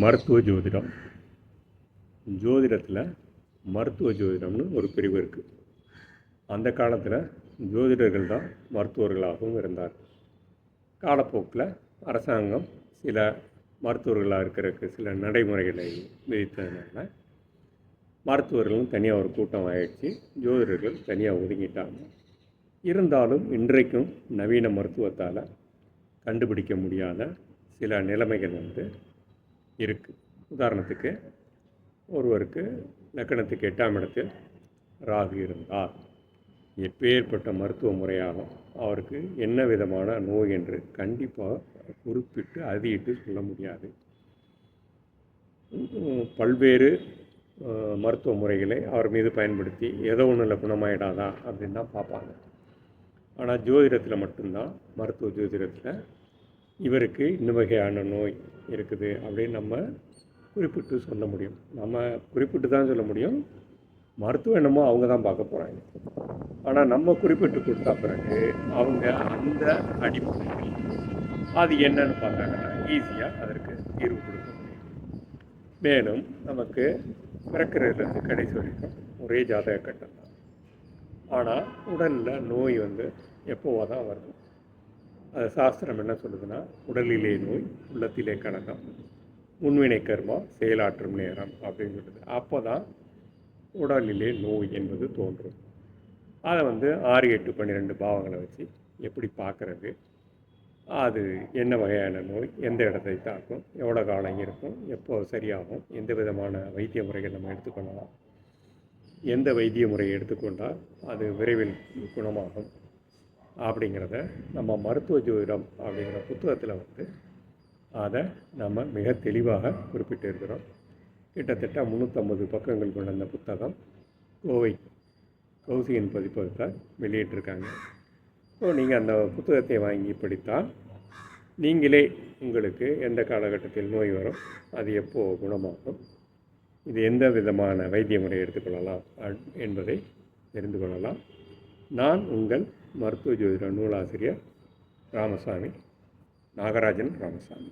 மருத்துவ ஜோதிடம். ஜோதிடத்தில் மருத்துவ ஜோதிடம்னு ஒரு பிரிவு இருக்குது. அந்த காலத்தில் ஜோதிடர்கள் தான் மருத்துவர்களாகவும் இருந்தார். காலப்போக்கில் அரசாங்கம் சில மருத்துவர்களாக இருக்கிறதுக்கு சில நடைமுறைகளை விதித்ததுனால மருத்துவர்களும் தனியாக ஒரு கூட்டம் ஆயிடுச்சு, ஜோதிடர்கள் தனியாக ஒதுங்கிட்டாங்க. இருந்தாலும் இன்றைக்கும் நவீன மருத்துவத்தால் கண்டுபிடிக்க முடியாத சில நிலைமைகள் இருக்குது. உதாரணத்துக்கு, ஒருவருக்கு லக்கணத்துக்கு 8ஆம் இடத்தில் ராகு இருந்தால் எப்பேற்பட்ட மருத்துவ முறையாலும் அவருக்கு என்ன விதமான நோய் என்று கண்டிப்பாக குறிப்பிட்டு அதிட்டு சொல்ல முடியாது. பல்வேறு மருத்துவ முறைகளை அவர் மீது பயன்படுத்தி ஏதோ ஒன்றில் குணமாயிடாதா அப்படின்னு தான் பார்ப்பாங்க. ஆனால் ஜோதிடத்தில் மட்டும்தான், மருத்துவ ஜோதிடத்தில் இவருக்கு இந்த வகையான நோய் இருக்குது அப்படின்னு நம்ம குறிப்பிட்டு சொல்ல முடியும். நம்ம குறிப்பிட்டு தான் சொல்ல முடியும். மருத்துவம் என்னமோ அவங்க தான் பார்க்க போகிறாங்க. ஆனால் நம்ம குறிப்பிட்டு கொடுத்தா பிறகு அவங்க அந்த அடிப்படையில் அது என்னன்னு பார்த்தாங்கன்னா ஈஸியாக அதற்கு தீர்வு கொடுக்க முடியும். மேலும் நமக்கு பிறக்கிறதுலேருந்து கடைசி வரைக்கும் ஒரே ஜாதக கட்டம் தான். ஆனால் உடலில் நோய் எப்போவா தான் வருது. அது சாஸ்திரம் என்ன சொல்லுதுன்னா, உடலிலே நோய் உள்ளத்திலே கலகம், முன்வினை கர்மா செயலாற்றும் நேரம் அப்படின்னு சொல்லுது. அப்போ தான் உடலிலே நோய் என்பது தோன்றும். அதை 6, 8, 12 பாவங்களை வச்சு எப்படி பார்க்குறது, அது என்ன வகையான நோய், எந்த இடத்தை தாக்கும், எவ்வளோ காலம் இருக்கும், எப்போ சரியாகும், எந்த விதமான வைத்திய முறைகள் நம்ம எடுத்துக்கொள்ளலாம், எந்த வைத்திய முறையை எடுத்துக்கொண்டால் அது விரைவில் குணமாகும் அப்படிங்கிறத நம்ம மருத்துவ ஜோதிடம் அப்படிங்கிற புத்தகத்தில் அதை நம்ம மிக தெளிவாக குறிப்பிட்டு இருக்கிறோம். கிட்டத்தட்ட 350 பக்கங்கள் கொண்ட அந்த புத்தகம் கோவை கௌசிகன் பதிப்பகத்தால் வெளியிட்டிருக்காங்க. ஸோ நீங்கள் அந்த புத்தகத்தை வாங்கி படித்தால் நீங்களே உங்களுக்கு எந்த காலகட்டத்தில் நோய் வரும், அது எப்போது குணமாகும், இது எந்த விதமான வைத்திய முறையை எடுத்துக்கொள்ளலாம் என்பதை தெரிந்து கொள்ளலாம். நான் உங்கள் மருத்துவ ஜோதிட நூலாசிரியர் ராமசாமி, நாகராஜன் ராமசாமி.